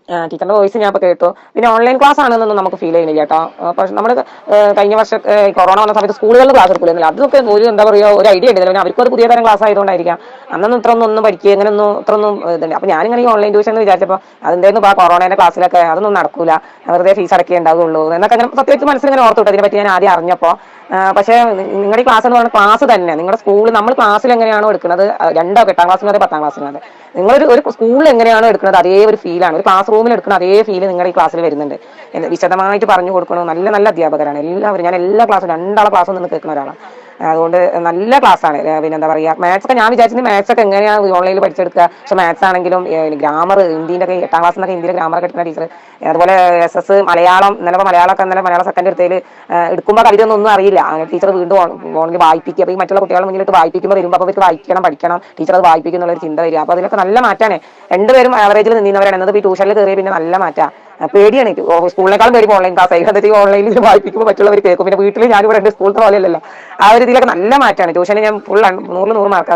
ടീച്ചറിന്റെ വോയിസ് ഞാൻ ഇപ്പോൾ കേട്ടു. പിന്നെ ഓൺലൈൻ ക്ലാസ് ആണെന്നൊന്നും നമുക്ക് ഫീൽ ചെയ്യുന്നില്ല കേട്ടോ. പക്ഷെ നമ്മൾ കഴിഞ്ഞ വർഷം കൊറോണ വന്ന സമയത്ത് സ്കൂളുകളിൽ ക്ലാസ് എടുക്കില്ല. അതൊക്കെ ഒരു എന്താ പറയുക, ഒരു ഐഡിയ ഉണ്ട്. പിന്നെ അവർക്കും അത് പുതിയ തരം ക്ലാസ് ആയതുകൊണ്ടായിരിക്കാം അന്നൊന്നും ഇത്രയൊന്നും പഠിക്കുക അങ്ങനെയൊന്നും ഇത്രയൊന്നും ഇതുണ്ട്. അപ്പൊ ഞാനിങ്ങനെ ഈ ഓൺലൈൻ ട്യൂഷൻ എന്ന് വിചാരിച്ചപ്പോൾ അതിന്റെയൊന്നും ഇപ്പോൾ കൊറോണയുടെ ക്ലാസ്സിലൊക്കെ അതൊന്നും നടക്കൂല, വെറുതെ ഫീസ് അടക്കേ ഉണ്ടാവുള്ളൂ എന്നൊക്കെ അങ്ങനെ സത്യമായിട്ട് മനസ്സിലിങ്ങനെ ഓർത്തു വിട്ടു. അതിനെ പറ്റി ഞാൻ ആദ്യം അറിഞ്ഞപ്പോൾ. പക്ഷേ നിങ്ങളുടെ ഈ ക്ലാസ് എന്ന് പറയുന്ന ക്ലാസ് തന്നെ നിങ്ങളുടെ സ്കൂളിൽ നമ്മൾ ക്ലാസ്സിൽ എങ്ങനെയാണോ എടുക്കുന്നത്, രണ്ടോ 8ാം ക്ലാസ്സിനോ 10ാം ക്ലാസ്സിനോ, നിങ്ങളൊരു സ്കൂളിൽ എങ്ങനെയാണോ എടുക്കുന്നത് അതേ ഒരു ഫീലാണ്, ഒരു ക്ലാസ് റൂമിൽ എടുക്കുന്ന അതേ ഫീല് നിങ്ങളുടെ ഈ ക്ലാസ്സിൽ വരുന്നുണ്ട്. വിശദമായിട്ട് പറഞ്ഞു കൊടുക്കണം. നല്ല നല്ല അധ്യാപകരാണ് എല്ലാവരും. ഞാൻ എല്ലാ ക്ലാസ്സും 2 ആളെ ക്ലാസ്സും നിന്ന് കേൾക്കുന്ന ഒരാളാണ്. അതുകൊണ്ട് നല്ല ക്ലാസ്സാണ്. പിന്നെ എന്താ പറയുക, മാത്സ് ഒക്കെ ഞാൻ വിചാരിച്ചത് മാത്സ് ഒക്കെ എങ്ങനെയാണ് ഓൺലൈനിൽ പഠിച്ചെടുക്കുക. പക്ഷെ മാത്സ് ആണെങ്കിലും ഗ്രാമർ, ഹിന്ദിന്റെ ഒക്കെ 8ാം ക്ലാസ്സിൽ നിന്നൊക്കെ ഹിന്ദിയുടെ ഗ്രാമർ ഒക്കെ എടുക്കുന്ന ടീച്ചർ, അതുപോലെ SS മലയാളം, ഇന്നലെ മലയാളം സെക്കൻഡ് എടുത്തതിൽ എടുക്കുമ്പോൾ കവിതയൊന്നും അറിയില്ല. ടീച്ചർ വീണ്ടും ഓൺലൈൻ വായിപ്പിക്കുക. അപ്പോൾ ഈ മറ്റുള്ള കുട്ടികളുടെ മുന്നിലിട്ട് വായിപ്പിക്കുമ്പോൾ വരുമ്പോൾ അപ്പോൾ അവർക്ക് വായിക്കണം, പഠിക്കണം, ടീച്ചർ അത് വായിപ്പിക്കുന്നുള്ള ഒരു ചിന്ത വരിക. അപ്പോൾ അതിലൊക്കെ നല്ല മാറ്റാണ്. രണ്ടുപേരും ആവറേജിൽ നിന്നവരാണ്. എന്നത് ഈ ട്യൂഷനിൽ കയറിയ പിന്നെ നല്ല മാറ്റാ. പേടിയാണ്. സ്കൂളിനേക്കാളും പേടി ഓൺലൈൻ ക്ലാസ് ആയി. എന്താ ഓൺലൈനിൽ വായിപ്പിക്കുമ്പോൾ മറ്റുള്ളവർ കേൾക്കും. പിന്നെ വീട്ടിൽ ഞാനിവിടെ ഉണ്ട്, സ്കൂളത്തെ പോലെയല്ലല്ലോ. ആ ഒരു ഇതിലൊക്കെ നല്ല മാറ്റാണ്. ട്യൂഷന് ഞാൻ ഫുൾ 100 മാർക്ക്